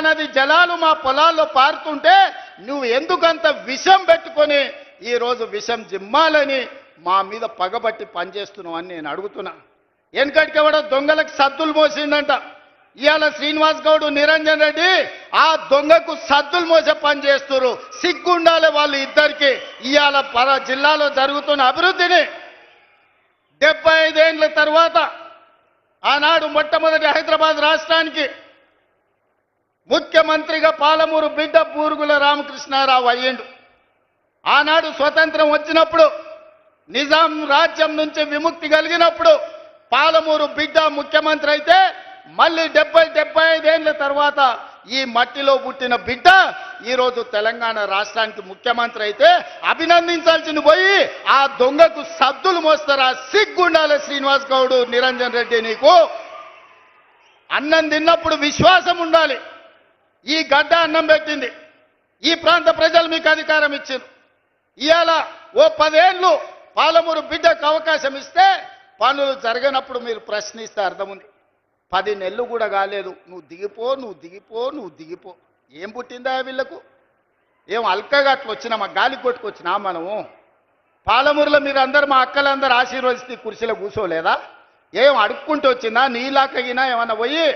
నది జలాలు మా పొలాల్లో పారుతుంటే నువ్వు ఎందుకంత విషం పెట్టుకొని ఈరోజు విషం జిమ్మాలని మా మీద పగబట్టి పనిచేస్తున్నావు అని నేను అడుగుతున్నా. వెనకటికి ఎవడో దొంగలకు సద్దులు మోసిందంట. ఇవాళ శ్రీనివాస్ గౌడ్ నిరంజన్ రెడ్డి ఆ దొంగకు సద్దులు మోసే పని చేస్తున్నారు. సిగ్గుండాలి వాళ్ళు ఇద్దరికి. ఇవాళ జిల్లాలో జరుగుతున్న అభివృద్ధిని 75 ఏళ్ల తర్వాత ఆనాడు మొట్టమొదటి హైదరాబాద్ రాష్ట్రానికి ముఖ్యమంత్రిగా పాలమూరు బిడ్డ బూరుగుల రామకృష్ణారావు అయ్యిండు. ఆనాడు స్వతంత్రం వచ్చినప్పుడు నిజాం రాజ్యం నుంచి విముక్తి కలిగినప్పుడు పాలమూరు బిడ్డ ముఖ్యమంత్రి అయితే మళ్ళీ 75 ఏళ్ల తర్వాత ఈ మట్టిలో పుట్టిన బిడ్డ ఈరోజు తెలంగాణ రాష్ట్రానికి ముఖ్యమంత్రి అయితే అభినందించాల్సింది పోయి ఆ దొంగకు సద్దులు మోస్తారా? సిగ్గుండాలి శ్రీనివాస్ గౌడ్, నిరంజన్ రెడ్డి. నీకు అన్నం తిన్నప్పుడు విశ్వాసం ఉండాలి. ఈ గడ్డ అన్నం పెట్టింది, ఈ ప్రాంత ప్రజలు మీకు అధికారం ఇచ్చారు. ఇవాళ ఓ 10 ఏళ్ళు పాలమూరు బిడ్డకు అవకాశం ఇస్తే పనులు జరగనప్పుడు మీరు ప్రశ్నిస్తే అర్థం ఉంది. 10 నెలలు కూడా కాలేదు, నువ్వు దిగిపో, నువ్వు దిగిపో, నువ్వు దిగిపో. ఏం పుట్టిందా వీళ్ళకు? ఏం అల్కగా అట్లా వచ్చినా, మా గాలి కొట్టుకొచ్చినా మనము? పాలమూరులో మీరు అందరు మా అక్కలందరూ ఆశీర్వదిస్తే కుర్చీలో కూర్చోలేదా? ఏం అడుక్కుంటూ వచ్చిందా? నీలాకగినా ఏమన్నా పోయి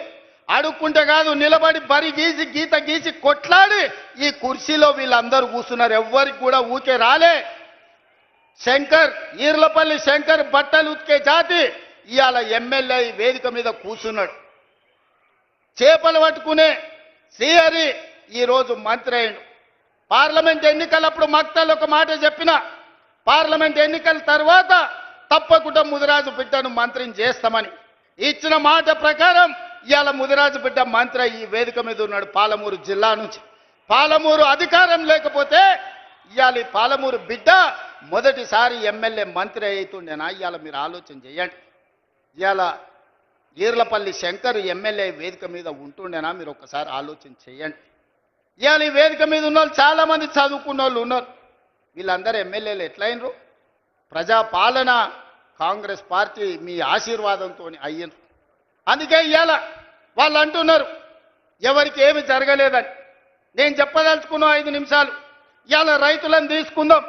అడుక్కుంటే కాదు, నిలబడి బరి గీసి గీత గీసి కొట్లాడి ఈ కుర్చీలో వీళ్ళందరూ కూర్చున్నారు. ఎవ్వరికి కూడా ఊకే రాలే. శంకర్, ఈర్లపల్లి శంకర్ బట్టలు ఉతికే జాతి ఇవాళ ఎమ్మెల్యే వేదిక మీద కూర్చున్నాడు. చేపలు పట్టుకునే శ్రీహరి ఈరోజు మంత్రి అయ్యిండు. పార్లమెంట్ ఎన్నికలప్పుడు మక్తలు ఒక మాట చెప్పిన, పార్లమెంట్ ఎన్నికల తర్వాత తప్పకుండా ముదిరాజు బిడ్డను మంత్రిని చేస్తామని ఇచ్చిన మాట ప్రకారం ఇవాళ ముదిరాజు బిడ్డ మంత్రి ఈ వేదిక మీద ఉన్నాడు. పాలమూరు జిల్లా నుంచి. పాలమూరు అధికారం లేకపోతే ఇవాళ ఈ పాలమూరు బిడ్డ మొదటిసారి ఎమ్మెల్యే మంత్రి అవుతుండేనా? ఇవాళ మీరు ఆలోచన చేయండి. ఇవాళ ఈర్లపల్లి శంకర్ ఎమ్మెల్యే వేదిక మీద ఉంటుండేనా? మీరు ఒక్కసారి ఆలోచన చేయండి. ఇవాళ ఈ వేదిక మీద ఉన్న వాళ్ళు చాలామంది చదువుకున్న వాళ్ళు ఉన్నారు. వీళ్ళందరూ ఎమ్మెల్యేలు ఎట్లయినరు? ప్రజాపాలన కాంగ్రెస్ పార్టీ మీ ఆశీర్వాదంతో అయ్యిండ్రు. అందుకే ఇవాళ వాళ్ళు అంటున్నారు ఎవరికి ఏమి జరగలేదని. నేను చెప్పదలుచుకున్న 5 నిమిషాలు. ఇవాళ రైతులను తీసుకుందాం.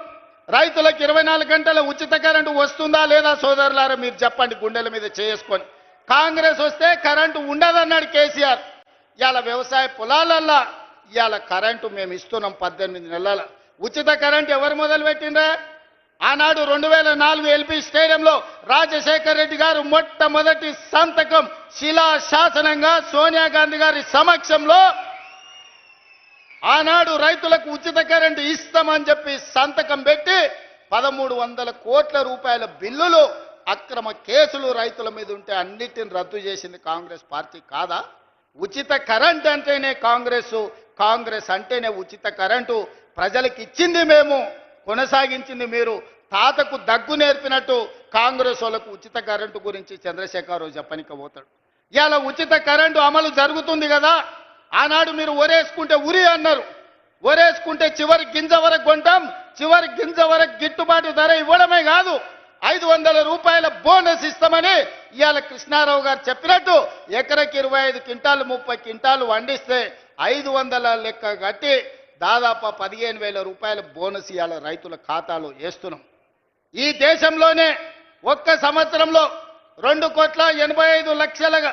రైతులకు 24 గంటల ఉచిత కరెంటు వస్తుందా లేదా సోదరులారా? మీరు చెప్పండి గుండెల మీద చేసుకొని. కాంగ్రెస్ వస్తే కరెంటు ఉండదన్నాడు కేసీఆర్. ఇవాళ వ్యవసాయ పొలాలల్లా ఇవాళ కరెంటు మేము ఇస్తున్నాం. 18 నెలల ఉచిత కరెంటు ఎవరు మొదలు పెట్టిండ్రా? ఆనాడు 2004 ఎల్పీ స్టేడియంలో రాజశేఖర్ రెడ్డి గారు మొట్టమొదటి సంతకం శిలాశాసనంగా సోనియా గాంధీ గారి సమక్షంలో ఆనాడు రైతులకు ఉచిత కరెంటు ఇస్తామని చెప్పి సంతకం పెట్టి 1300 కోట్ల రూపాయల బిల్లులు, అక్రమ కేసులు రైతుల మీద ఉంటే అన్నిటిని రద్దు చేసింది కాంగ్రెస్ పార్టీ కాదా? ఉచిత కరెంట్ అంటేనే కాంగ్రెస్ అంటేనే ఉచిత కరెంటు. ప్రజలకు ఇచ్చింది మేము, కొనసాగించింది మీరు. తాతకు దగ్గు నేర్పినట్టు కాంగ్రెస్ వాళ్ళకు ఉచిత కరెంటు గురించి చంద్రశేఖరరావు చెప్పనిక పోతాడు. ఇవాళ ఉచిత కరెంటు అమలు జరుగుతుంది కదా. ఆనాడు మీరు ఒరేసుకుంటే ఉరి అన్నారు. ఒరేసుకుంటే చివరి గింజ వరకు కొంటాం, చివరి గింజ వరకు గిట్టుబాటు ధర ఇవ్వడమే కాదు 500 రూపాయల బోనస్ ఇస్తామని ఇవాళ కృష్ణారావు గారు చెప్పినట్టు ఎకరకి 25 క్వింటాలు 30 క్వింటాలు వండిస్తే 500 లెక్క కట్టి దాదాపు 15,000 రూపాయల బోనస్ ఇవాళ రైతుల ఖాతాలో వేస్తున్నాం. ఈ దేశంలోనే ఒక్క సంవత్సరంలో 2,85,00,000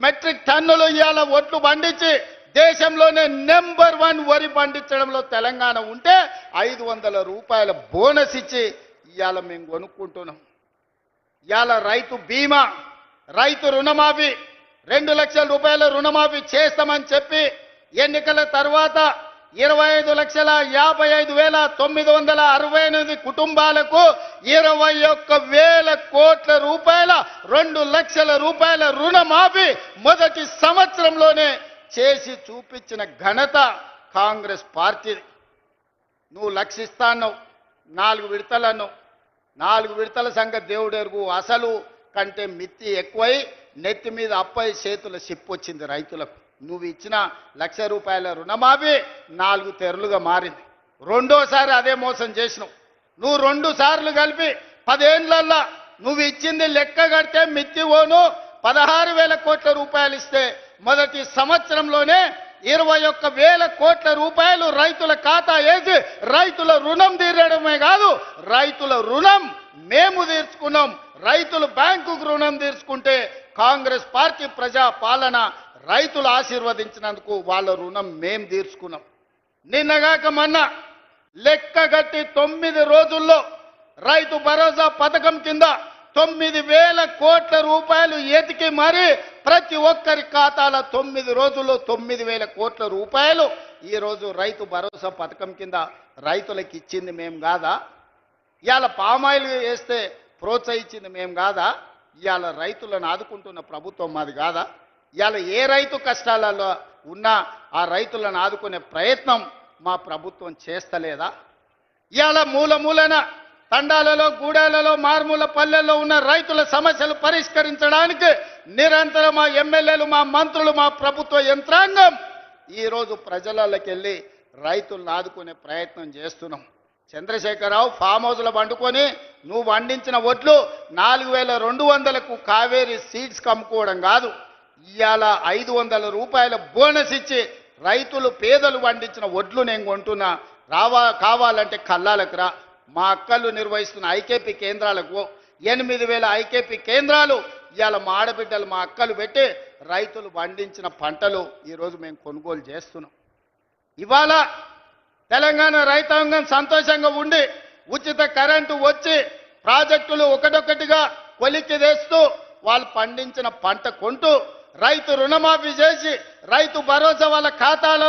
మెట్రిక్ టన్నులు ఇవాళ ఒట్లు పండించి దేశంలోనే నెంబర్ 1 వరి పండించడంలో తెలంగాణ ఉంటే 500 రూపాయల బోనస్ ఇచ్చి ఇవాళ మేము కొనుక్కుంటున్నాం. ఇవాళ రైతు బీమా, రైతు రుణమాఫీ 2 లక్షల రూపాయల రుణమాఫీ చేస్తామని చెప్పి ఎన్నికల తర్వాత 25,55,968 కుటుంబాలకు 21,000 కోట్ల రూపాయల 2 లక్షల రూపాయల రుణమాఫీ మొదటి సంవత్సరంలోనే చేసి చూపించిన ఘనత కాంగ్రెస్ పార్టీది. నువ్వు లక్షిస్తాన్నావు, 4 విడతలన్నావు. 4 విడతల సంగతి దేవుడెరుగు. అసలు కంటే మిత్తి ఎక్కువై నెత్తి మీద అప్పై చేతుల సిప్పొచ్చింది రైతులకు. నువ్వు ఇచ్చిన 1,00,000 రూపాయల రుణమాఫీ 4 తెరలుగా మారింది. రెండోసారి అదే మోసం చేసినావు. నువ్వు 2 సార్లు కలిపి 10 ఏళ్లల్లా నువ్వు ఇచ్చింది లెక్క కడితే మిత్తి ఓను 16,000 కోట్ల రూపాయలు ఇస్తే మొదటి సంవత్సరంలోనే 21,000 కోట్ల రూపాయలు రైతుల ఖాతా వేసి రైతుల రుణం తీరడమే కాదు, రైతుల రుణం మేము తీర్చుకున్నాం. రైతులు బ్యాంకుకు రుణం తీర్చుకుంటే కాంగ్రెస్ పార్టీ ప్రజా పాలన రైతులు ఆశీర్వదించినందుకు వాళ్ళ రుణం మేము తీర్చుకున్నాం. నిన్నగాక మొన్న లెక్కగట్టి 9 రోజుల్లో రైతు భరోసా పథకం కింద 9,000 కోట్ల రూపాయలు ఎతికి మరి ప్రతి ఒక్కరి ఖాతాల 9 రోజుల్లో 9,000 కోట్ల రూపాయలు ఈ రోజు రైతు భరోసా పథకం కింద రైతులకు ఇచ్చింది మేము కాదా? ఇవాళ పామాయిల్ వేస్తే ప్రోత్సహించింది మేము కాదా? ఇవాళ రైతులను ఆదుకుంటున్న ప్రభుత్వం మాది కాదా? ఇవాళ ఏ రైతు కష్టాలలో ఉన్నా ఆ రైతులను ఆదుకునే ప్రయత్నం మా ప్రభుత్వం చేస్తలేదా? ఇవాళ మూలన తండాలలో, గూడాలలో, మారుమూల పల్లెల్లో ఉన్న రైతుల సమస్యలు పరిష్కరించడానికి నిరంతరం మా ఎమ్మెల్యేలు, మా మంత్రులు, మా ప్రభుత్వ యంత్రాంగం ఈరోజు ప్రజలకి వెళ్ళి రైతులను ఆదుకునే ప్రయత్నం చేస్తున్నాం. చంద్రశేఖరరావు ఫామ్ హౌస్లో పండుకొని నువ్వు వండించిన వడ్లు 4,200కు కావేరీ సీడ్స్ అమ్ముకోవడం కాదు, ఇవాళ 500 రూపాయల బోనస్ ఇచ్చి రైతులు పేదలు వండించిన వడ్లు నేను కొంటున్నా, కావాలంటే కల్లాలకు రా. మా అక్కలు నిర్వహిస్తున్న ఐకేపీ కేంద్రాలకు 8,000 ఐకేపీ కేంద్రాలు ఇవాళ మా ఆడబిడ్డలు, మా అక్కలు పెట్టి రైతులు పండించిన పంటలు ఈరోజు మేము కొనుగోలు చేస్తున్నాం. ఇవాళ తెలంగాణ రైతాంగం సంతోషంగా ఉండి ఉచిత కరెంటు వచ్చి ప్రాజెక్టులు ఒకటొకటిగా కొలిక్కి తెస్తూ వాళ్ళు పండించిన పంట కొంటూ రైతు రుణమాఫీ చేసి రైతు భరోసా వాళ్ళ ఖాతాలో